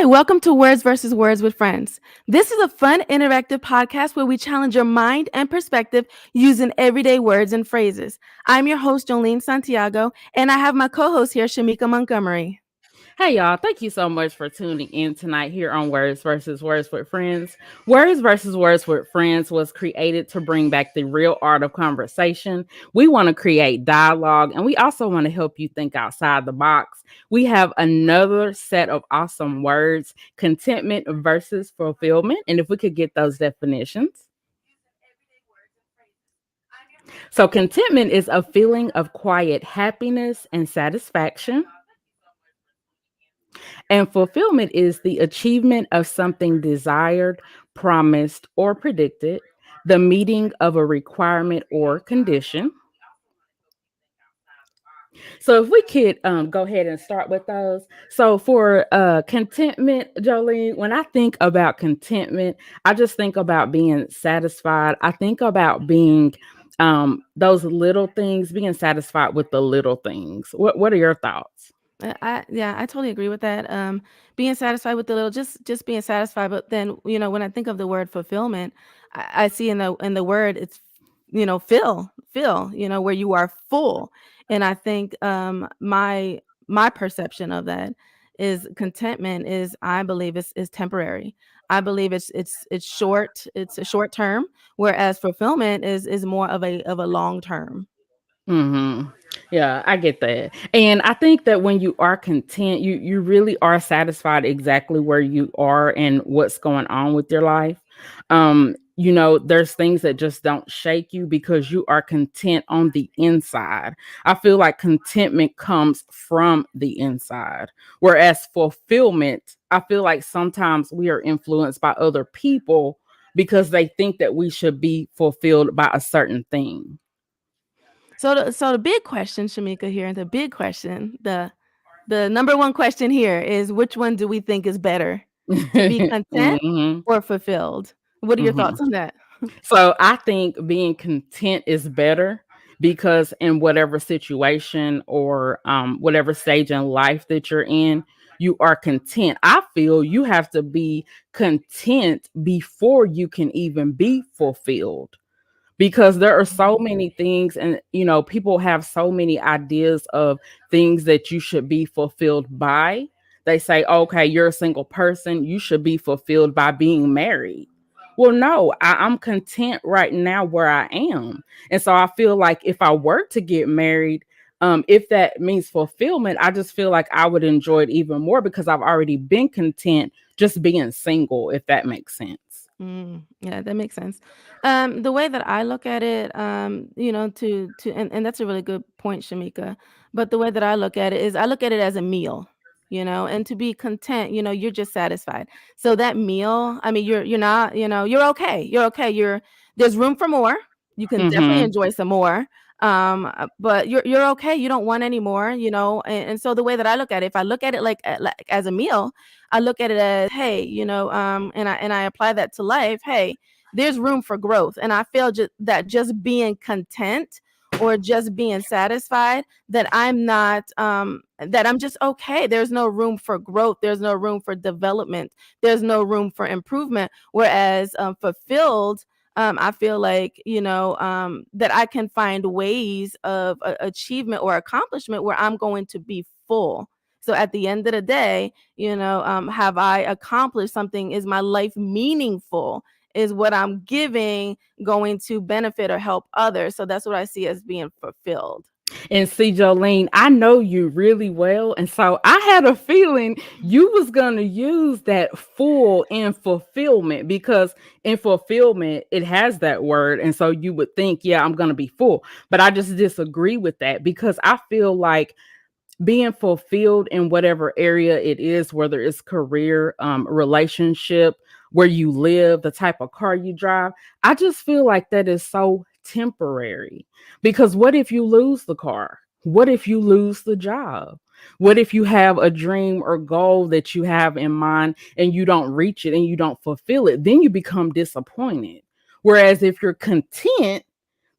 welcome to Words versus Words with Friends. This is a fun, interactive podcast where we challenge your mind and perspective using everyday words and phrases. I'm your host, Joeleen Santiago, and I have my co host here, Shemeka Montgomery. Hey y'all, thank you so much for tuning in tonight here on Words versus Words with Friends. Words versus Words with Friends was created to bring back the real art of conversation. We want to create dialogue and we also want to help you think outside the box. We have another set of awesome words, contentment versus fulfillment. And if we could get those definitions. So, contentment is a feeling of quiet happiness and satisfaction. And fulfillment is the achievement of something desired, promised, or predicted, the meeting of a requirement or condition. So if we could go ahead and start with those. So for contentment, Jolene, when I think about contentment, I just think about being satisfied. I think about being those little things, being satisfied with the little things. What are your thoughts? I totally agree with that. Being satisfied with the little, just being satisfied. But then, when I think of the word fulfillment, I see in the word it's fill, where you are full. And I think my perception of that is contentment is, I believe, is temporary. I believe it's short. It's a short term, whereas fulfillment is more of a long term. Mm-hmm. Yeah, I get that. And I think that when you are content, you really are satisfied exactly where you are and what's going on with your life. There's things that just don't shake you because you are content on the inside. I feel like contentment comes from the inside. Whereas fulfillment, I feel like sometimes we are influenced by other people because they think that we should be fulfilled by a certain thing. So the big question, Shamika, here, the big question, the number one question here is, which one do we think is better, to be content Mhm, or fulfilled? What are your mhm. thoughts on that? So I think being content is better because in whatever situation or whatever stage in life that you're in, you are content. I feel you have to be content before you can even be fulfilled because there are so many things and people have so many ideas of things that you should be fulfilled by. They say, okay, you're a single person, you should be fulfilled by being married. Well, no, I'm content right now where I am. And so I feel like if I were to get married, if that means fulfillment, I just feel like I would enjoy it even more because I've already been content just being single, if that makes sense. Yeah, that makes sense. The way that I look at it, and that's a really good point, Shamika. But the way that I look at it is, I look at it as a meal, and to be content, you're just satisfied. So that meal, I mean, you're not, you're okay. You're okay. There's room for more. You can definitely Mm-hmm. enjoy some more. But you're okay. You don't want any more, and so the way that I look at it, if I look at it like as a meal, I look at it as, hey, and I apply that to life. Hey, there's room for growth, and I feel that just being content or just being satisfied, that I'm just okay. There's no room for growth. There's no room for development. There's no room for improvement. Whereas fulfilled, I feel like that I can find ways of achievement or accomplishment where I'm going to be full. So at the end of the day, have I accomplished something? Is my life meaningful? Is what I'm giving going to benefit or help others? So that's what I see as being fulfilled. And see, Jolene, I know you really well. And so I had a feeling you was gonna use that full in fulfillment because in fulfillment it has that word. And so you would think, yeah, I'm gonna be full. But I just disagree with that because I feel like being fulfilled in whatever area it is, whether it's career, relationship, where you live, the type of car you drive, I just feel like that is so temporary. Because what if you lose the car? What if you lose the job? What if you have a dream or goal that you have in mind and you don't reach it and you don't fulfill it? Then you become disappointed. Whereas if you're content,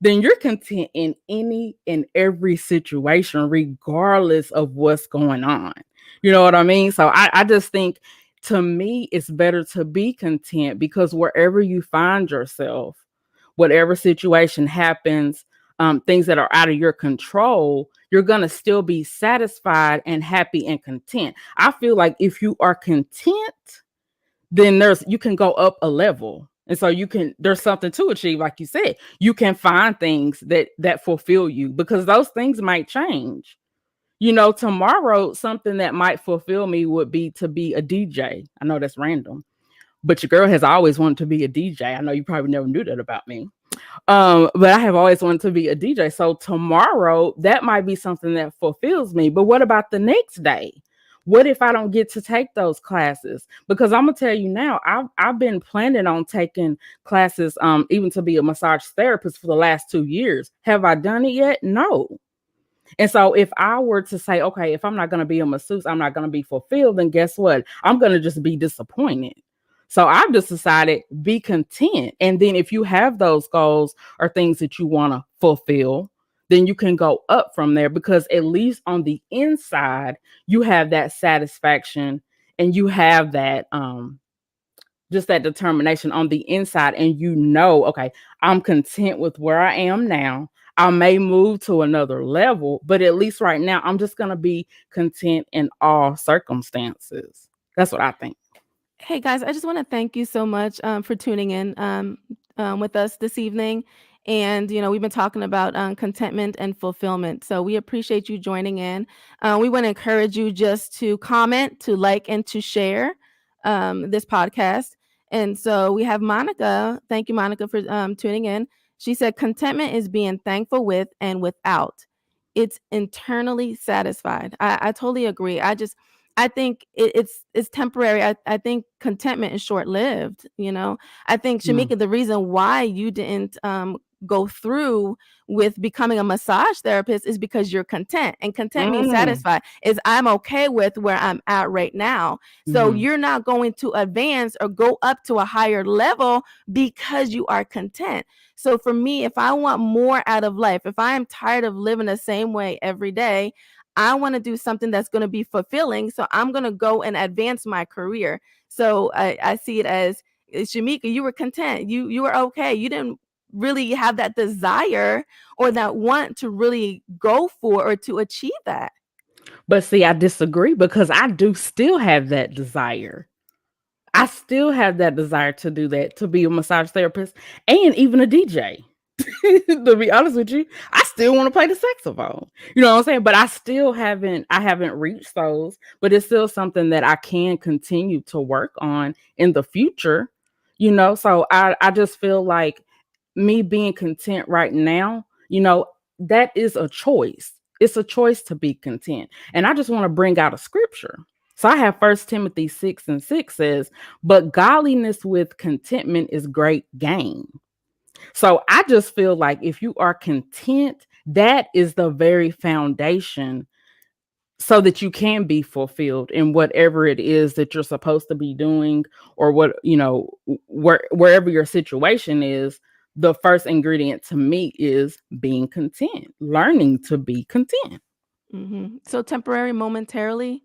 then you're content in any and every situation, regardless of what's going on. You know what I mean? So I just think to me, it's better to be content because wherever you find yourself, whatever situation happens, things that are out of your control, you're going to still be satisfied and happy and content. I feel like if you are content, then you can go up a level. And so there's something to achieve. Like you said, you can find things that fulfill you because those things might change. Tomorrow, something that might fulfill me would be to be a DJ. I know that's random, but your girl has always wanted to be a DJ. I know you probably never knew that about me. But I have always wanted to be a DJ. So tomorrow, that might be something that fulfills me. But what about the next day? What if I don't get to take those classes? Because I'm gonna tell you now, I've been planning on taking classes, even to be a massage therapist for the last 2 years. Have I done it yet? No. And so if I were to say, okay, if I'm not going to be a masseuse, I'm not going to be fulfilled, then guess what? I'm going to just be disappointed. So I've just decided be content. And then if you have those goals or things that you want to fulfill, then you can go up from there because at least on the inside, you have that satisfaction and you have that just that determination on the inside, and okay, I'm content with where I am now. I may move to another level, but at least right now, I'm just going to be content in all circumstances. That's what I think. Hey guys, I just want to thank you so much for tuning in with us this evening. And, we've been talking about contentment and fulfillment. So we appreciate you joining in. We want to encourage you just to comment, to like, and to share this podcast. And so we have Monica. Thank you, Monica, for tuning in. She said, contentment is being thankful with and without. It's internally satisfied. I totally agree. I think it's temporary. I think contentment is short lived. I think Mm. Shemeka, the reason why you didn't go through with becoming a massage therapist is because you're content, and content means Mm. satisfied. Is I'm okay with where I'm at right now. So Mhm. you're not going to advance or go up to a higher level because you are content. So for me, if I want more out of life, if I am tired of living the same way every day, I want to do something that's going to be fulfilling. So I'm going to go and advance my career. So I see it as Shemeka, you were content. You were okay. You didn't really have that desire or that want to really go for or to achieve that. But see, I disagree because I do still have that desire. I still have that desire to do that, to be a massage therapist and even a DJ. To be honest with you, I still want to play the saxophone. You know what I'm saying? But I haven't reached those, but it's still something that I can continue to work on in the future. So I just feel like me being content right now, that is a choice. It's a choice to be content. And I just want to bring out a scripture. So I have 1 Timothy 6:6 says, but godliness with contentment is great gain. So I just feel like if you are content, that is the very foundation so that you can be fulfilled in whatever it is that you're supposed to be doing, or wherever your situation is. The first ingredient to me is being content, learning to be content. So temporary, momentarily,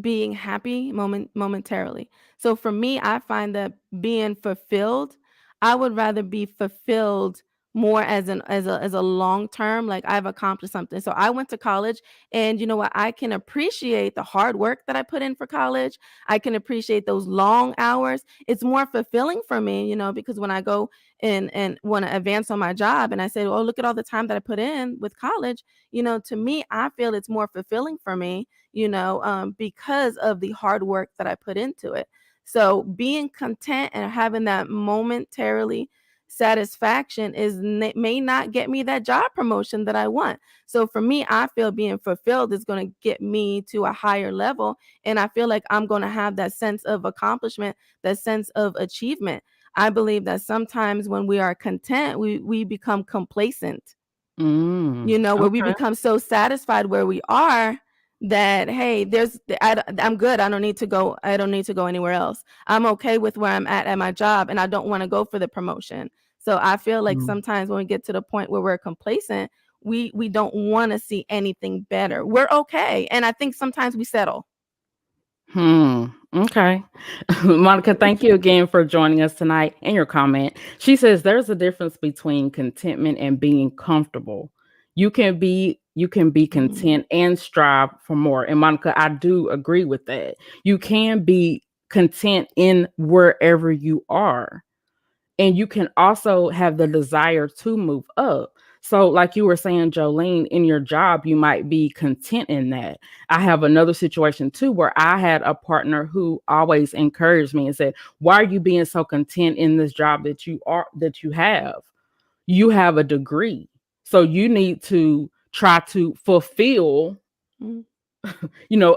being happy momentarily. So for me, I find that being fulfilled, I would rather be fulfilled more as a long term, like I've accomplished something. So I went to college, and you know what, I can appreciate the hard work that I put in for college. I can appreciate those long hours. It's more fulfilling for me, because when I go and want to advance on my job, and I say, oh, look at all the time that I put in with college, to me, I feel it's more fulfilling for me, because of the hard work that I put into it. So being content and having that momentarily satisfaction may not get me that job promotion that I want. So for me, I feel being fulfilled is going to get me to a higher level, and I feel like I'm going to have that sense of accomplishment, that sense of achievement. I believe that sometimes when we are content, we become complacent, where we Okay. become so satisfied where we are that, hey, I'm good. I don't need to go anywhere else. I'm okay with where I'm at my job, and I don't want to go for the promotion. So I feel like Mm. sometimes when we get to the point where we're complacent, we don't want to see anything better. We're okay, and I think sometimes we settle. Hmm. Okay. Monica, thank you again for joining us tonight and your comment. She says there's a difference between contentment and being comfortable. You can be Mhm. content and strive for more. And Monica, I do agree with that. You can be content in wherever you are, and you can also have the desire to move up. So, like you were saying, Joeleen, in your job, you might be content in that. I have another situation too where I had a partner who always encouraged me and said, "Why are you being so content in this job that you have? You have a degree, so you need to try to fulfill, Mhm.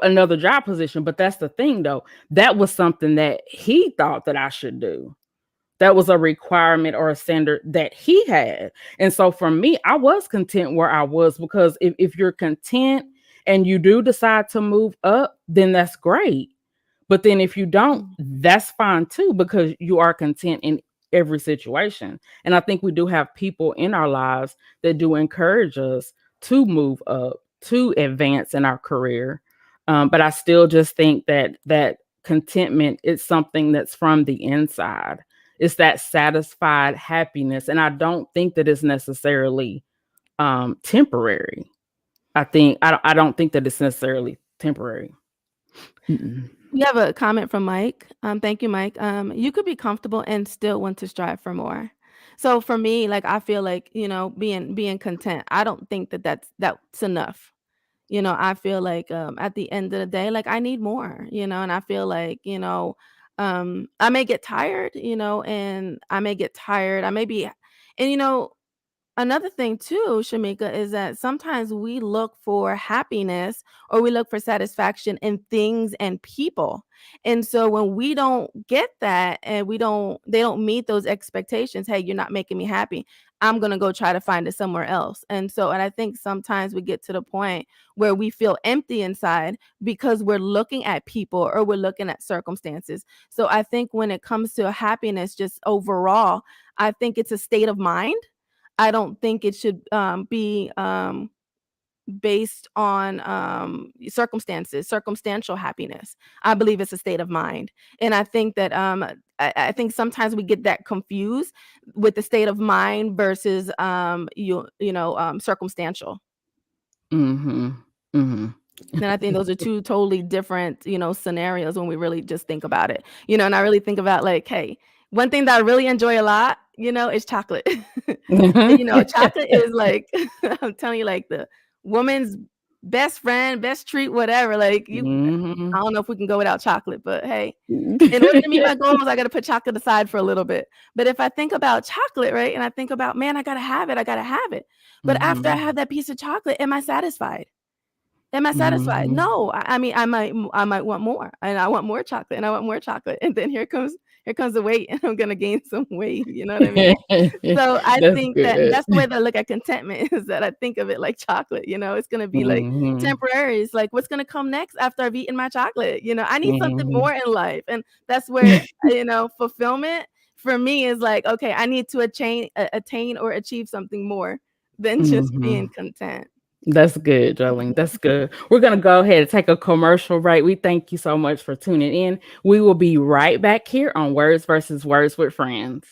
another job position." But that's the thing, though. That was something that he thought that I should do. That was a requirement or a standard that he had. And so for me, I was content where I was, because if you're content and you do decide to move up, then that's great. But then if you don't, Mhm. that's fine too, because you are content in every situation. And I think we do have people in our lives that do encourage us to move up, to advance in our career. But I still just think that contentment is something that's from the inside. It's that satisfied happiness. And I don't think that it's necessarily temporary. I don't think that it's necessarily temporary. Mm-mm. We have a comment from Mike. Thank you, Mike. You could be comfortable and still want to strive for more. So for me, like I feel like, being content. I don't think that that's enough. I feel like at the end of the day, like I need more, and I feel like, I may get tired, and I may get tired. I may be, and another thing too, Shamika, is that sometimes we look for happiness or we look for satisfaction in things and people. And so when we don't get that and they don't meet those expectations, hey, you're not making me happy. I'm going to go try to find it somewhere else. And I think sometimes we get to the point where we feel empty inside because we're looking at people or we're looking at circumstances. So I think when it comes to happiness, just overall, I think it's a state of mind. I don't think it should be based on circumstances, circumstantial happiness. I believe it's a state of mind, and I think that I think sometimes we get that confused with the state of mind versus circumstantial. Mm-hmm. Mm-hmm. And I think those are two totally different, scenarios when we really just think about it. And I really think about like, hey, one thing that I really enjoy a lot, is chocolate. And chocolate is like I'm telling you, like the woman's best friend, best treat, whatever. Like I Mhm. don't know if we can go without chocolate, but hey, in order to meet my goals, I gotta put chocolate aside for a little bit. But if I think about chocolate, right, and I think about, man, I gotta have it, I gotta have it. But after I Mhm. have that piece of chocolate, am I satisfied? Am I satisfied? Mhm. No. I mean, I might want more, and I want more chocolate, and I want more chocolate, and then here comes the weight, and I'm gonna gain some weight. You know what I mean? So I That's think that good. that's the way that I look at contentment is that I think of it like chocolate. It's gonna be like Mhm. temporary. It's like what's gonna come next after I've eaten my chocolate. I need something Mhm. more in life, and that's where fulfillment for me is like, okay, I need to attain or achieve something more than just being Mhm. content. That's good, Jolene. That's good. We're going to go ahead and take a commercial break. We thank you so much for tuning in. We will be right back here on Words versus Words with Friends.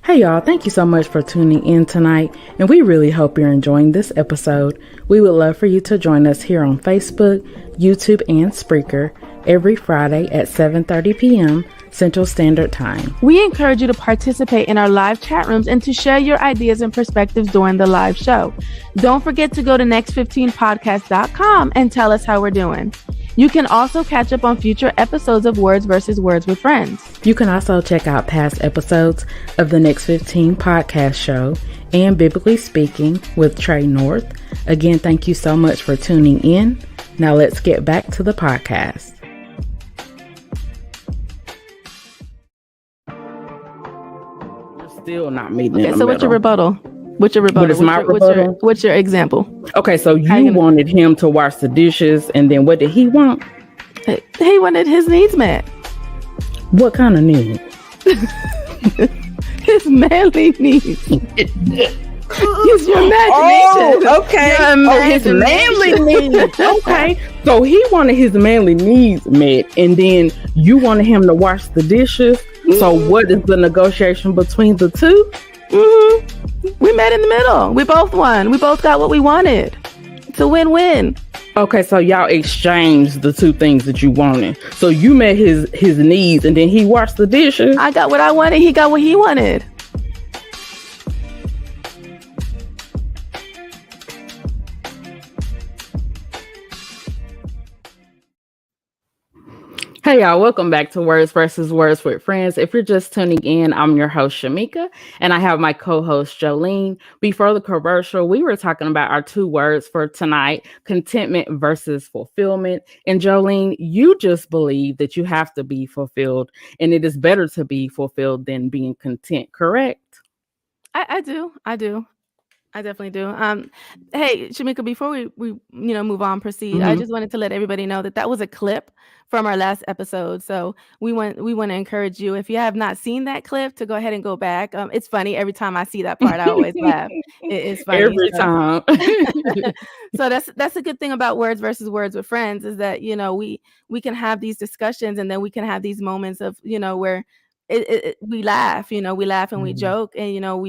Hey, y'all. Thank you so much for tuning in tonight. And we really hope you're enjoying this episode. We would love for you to join us here on Facebook, YouTube, and Spreaker every Friday at 7:30 p.m. Central Standard Time. We encourage you to participate in our live chat rooms and to share your ideas and perspectives during the live show. Don't forget to go to next15podcast.com and tell us how we're doing. You can also catch up on future episodes of Words versus Words with Friends. You can also check out past episodes of the Next 15 podcast show and Biblically Speaking with Trey North. Again, thank you so much for tuning in. Now let's get back to the podcast. You're still not meeting in the So what's your middle. rebuttal? What's your rebuttal? What is my rebuttal? What's your example? Okay, so How you you gonna- wanted him to wash the dishes, and then what did he want? He wanted his needs met. What kind of need? His manly needs. Use your imagination. Oh, okay. Your Oh, his manly imagination. needs. Okay. So he wanted his manly needs met, and then you wanted him to wash the dishes. So what is the negotiation between the two? We met in the middle. We both won. We both got what we wanted. It's a win-win. Okay, so y'all exchanged the two things that you wanted. So you met his needs, and then he washed the dishes. I got what I wanted. He got what he wanted. Hey y'all, welcome back to Words versus Words with Friends. If you're just tuning in, I'm your host Shemeka, and I have my co-host Joeleen. Before the commercial, we were talking about our two words for tonight, contentment versus fulfillment. And Joeleen, you just believe that you have to be fulfilled, and it is better to be fulfilled than being content, correct? I do. I definitely do. Hey, Shemeka, before we move on, proceed. I just wanted to let everybody know that was a clip from our last episode. So we want to encourage you, if you have not seen that clip, to go ahead and go back. It's funny every time I see that part, I always laugh. It's funny Every time. So that's a good thing about Words versus Words with Friends, is that we can have these discussions, and then we can have these moments of where we laugh, we laugh and we joke, and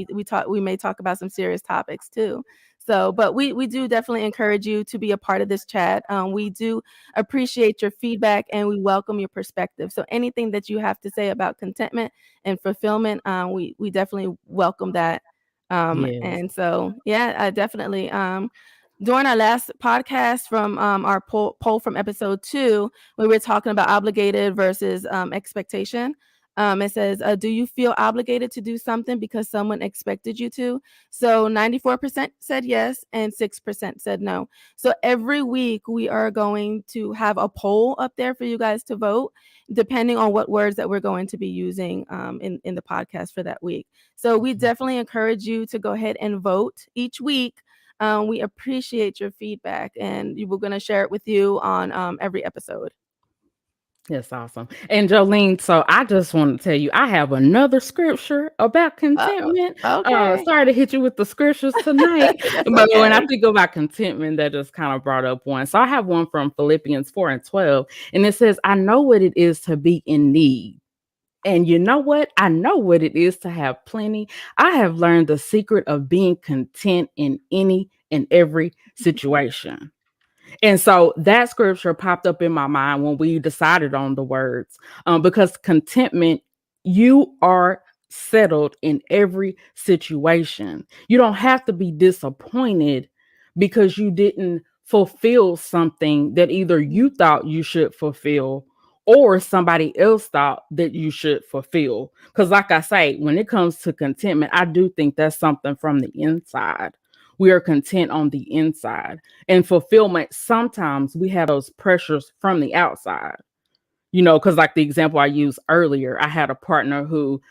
we may talk about some serious topics too. So, but we do definitely encourage you to be a part of this chat. We do appreciate your feedback, and we welcome your perspective. So anything that you have to say about contentment and fulfillment, we definitely welcome that. Yes. And so, yeah, definitely. During our last podcast from our poll from episode 2, we were talking about obligated versus expectation. It says, do you feel obligated to do something because someone expected you to? So 94% said yes, and 6% said no. So every week we are going to have a poll up there for you guys to vote, depending on what words that we're going to be using in the podcast for that week. So we definitely encourage you to go ahead and vote each week. We appreciate your feedback, and we're going to share it with you on every episode. That's awesome. And Joeleen, so I just want to tell you, I have another scripture about contentment. Okay. Sorry to hit you with the scriptures tonight, but when I think about contentment, that just kind of brought up one. So I have one from Philippians 4:12, and it says, I know what it is to be in need. And you know what? I know what it is to have plenty. I have learned the secret of being content in any and every situation. And so that scripture popped up in my mind when we decided on the words, because contentment, you are settled in every situation. You don't have to be disappointed because you didn't fulfill something that either you thought you should fulfill or somebody else thought that you should fulfill. Because, like I say, when it comes to contentment, I do think that's something from the inside. We are content on the inside. And fulfillment, sometimes we have those pressures from the outside. Because like the example I used earlier, I had a partner who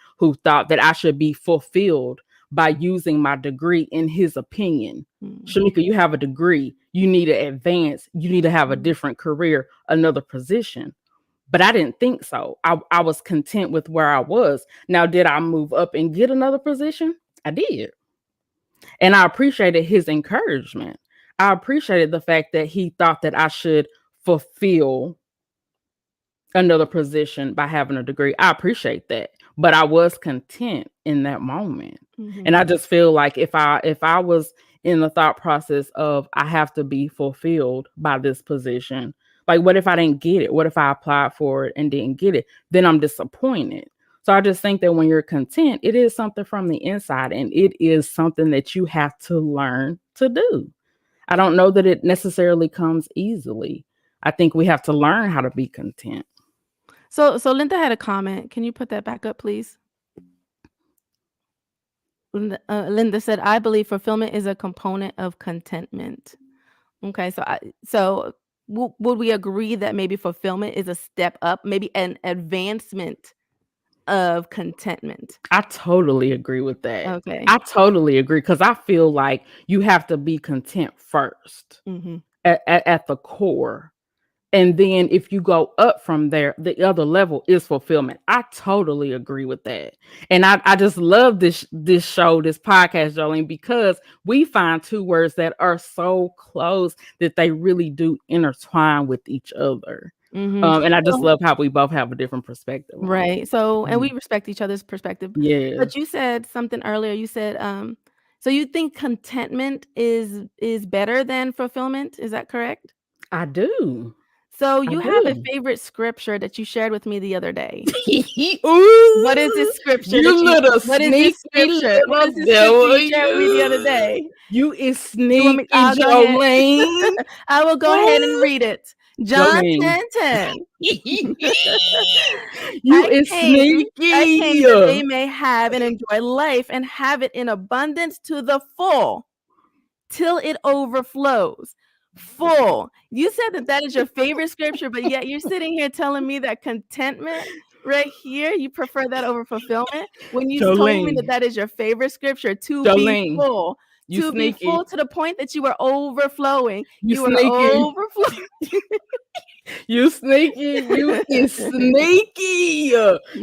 thought that I should be fulfilled by using my degree in his opinion. Shemeka, you have a degree, you need to advance, you need to have a different career, another position. But I didn't think so. I was content with where I was. Now, did I move up and get another position? I did. And I appreciated his encouragement. I appreciated the fact that he thought that I should fulfill another position by having a degree. I appreciate that. But I was content in that moment. And I just feel like if I was in the thought process of I have to be fulfilled by this position, like what if I didn't get it? What if I applied for it and didn't get it? Then I'm disappointed. So I just think that when you're content, it is something from the inside, and it is something that you have to learn to do. I don't know that it necessarily comes easily. I think we have to learn how to be content. So Linda had a comment. Can you put that back up, please? Linda said, I believe fulfillment is a component of contentment. Okay, so would we agree that maybe fulfillment is a step up, maybe an advancement of contentment? I totally agree with that. Okay. I totally agree, because I feel like you have to be content first at the core. And then if you go up from there, the other level is fulfillment. I totally agree with that. And I just love this show, this podcast, Jolene, because we find two words that are so close that they really do intertwine with each other. Mhm. And I just So love how we both have a different perspective on it. right. So and we Mhm. respect each other's perspective. Yeah, But you said something earlier. You said, so you think contentment is better than fulfillment? Is that correct? I do. So I you have a do. favorite scripture that you shared with me the other day. What is Ooh, this scripture that you you little what is this sneaky scripture? What is little this scripture devil, you shared with me the other you. day? You is You want me sneaky, I'll go ahead. Jolene. I will go ahead and Ooh, read it. John Jolene. 10:10. You I is came I came sneaky. that they may have and enjoy life and have it in abundance to the full, till it overflows. Full. You said that that is your favorite scripture, but yet you're sitting here telling me that contentment right here, you prefer that over fulfillment, when you told me that Jolene. that is your favorite scripture, Jolene. You to be full sneaky. to the point that you were overflowing. You You were sneaky. overflowing. You sneaky. You is sneaky.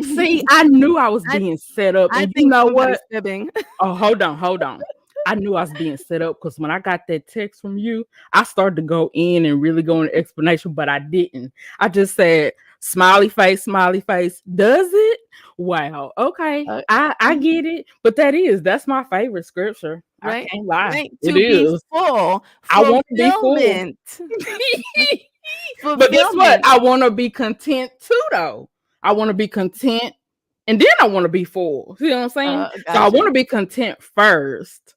See, I knew I was I being set up. I And you think know somebody's what? fibbing. Oh, hold on, hold on. I knew I was being set up because when I got that text from you, I started to go in and really go into explanation, but I didn't. I just said smiley face, smiley face. Does it? Wow. Okay. Uh, I get it. But that's my favorite scripture. I right, can't lie. right, It to be is. full, I want to be full. fulfillment, But guess what? fulfillment. I want to be content too, though. I want to be content and then I want to be full. See what I'm saying? So I want Gotcha. to be content first,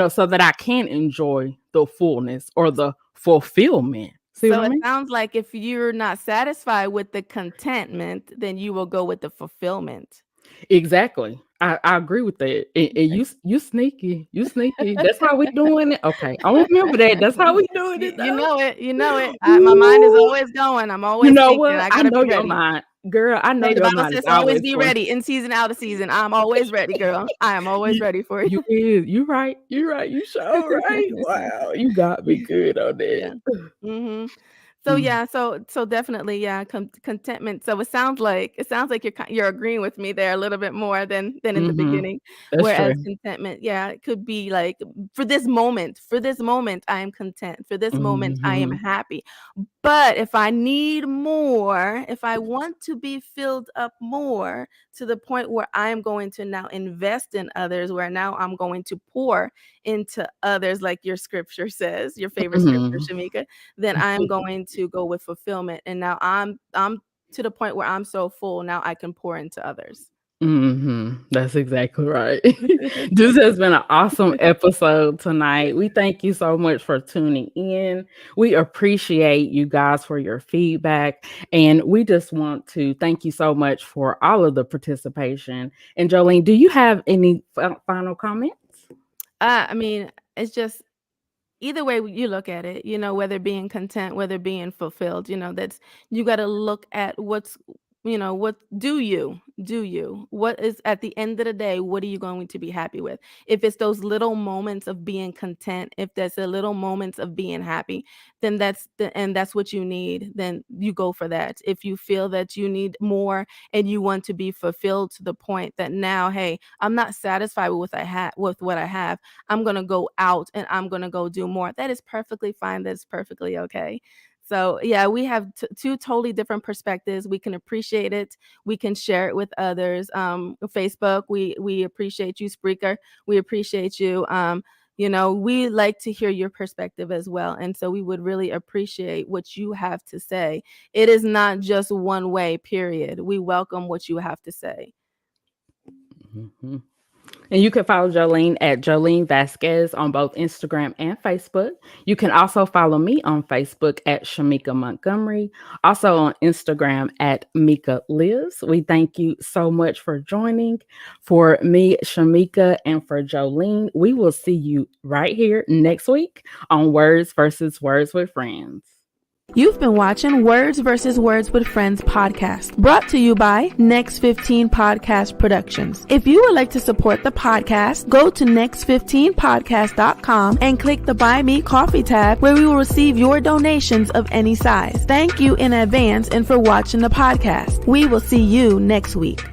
so that I can enjoy the fullness or the fulfillment. See what So I it mean? sounds like if you're not satisfied with the contentment, then you will go with the fulfillment. Exactly. I agree with that. And you sneaky. You sneaky. That's how we doing it. Okay. I remember that. That's how we doing it You though. know it, you know it. My mind is Ooh. always going. I'm You always know thinking. what? I I gotta know be your ready. mind. Girl, I know Hey, the your Bible mind is says always always be going. ready in season, out of season. I'm always ready, girl. I am always You ready for you. you is. You right. You right. You sure right. Wow. You got me good on that. Yeah. Mhm. So Mm, yeah, so definitely, yeah, contentment. So it sounds like you're agreeing with me there a little bit more than in the mhm. beginning. That's Whereas true. contentment, yeah, it could be like for this moment, I am content. For this moment, I am Mhm. happy. But if I need more, if I want to be filled up more to the point where I am going to now invest in others, where now I'm going to pour into others, like your scripture says, your favorite scripture, Mhm. Shemeka, then I'm going to go with fulfillment. And now I'm to the point where I'm so full, now I can pour into others. Mhm. That's exactly right. This has been an awesome episode tonight. We thank you so much for tuning in. We appreciate you guys for your feedback. And we just want to thank you so much for all of the participation. And Jolene, do you have any final comments? I mean, it's just either way you look at it, whether being content, whether being fulfilled, that's you got to look at what do you what is at the end of the day, what are you going to be happy with? If it's those little moments of being content, if there's a little moments of being happy, then that's what you need, then you go for that. If you feel that you need more and you want to be fulfilled to the point that now, hey, I'm not satisfied with what I have, I'm going to go out and I'm going to go do more. That is perfectly fine. That's perfectly okay. So, yeah, we have two totally different perspectives. We can appreciate it. We can share it with others. Facebook, we appreciate you. Spreaker, we appreciate you. We like to hear your perspective as well. And so we would really appreciate what you have to say. It is not just one way, period. We welcome what you have to say. Mhm. And you can follow Jolene at Jolene Vasquez on both Instagram and Facebook. You can also follow me on Facebook at Shemeka Montgomery, also on Instagram at Mika Liz. We thank you so much for joining. For me, Shemeka, and for Jolene, we will see you right here next week on Words versus Words with Friends. You've been watching Words vs. Words with Friends podcast, brought to you by Next 15 Podcast Productions. If you would like to support the podcast, go to next15podcast.com and click the Buy Me Coffee tab, where we will receive your donations of any size. Thank you in advance and for watching the podcast. We will see you next week.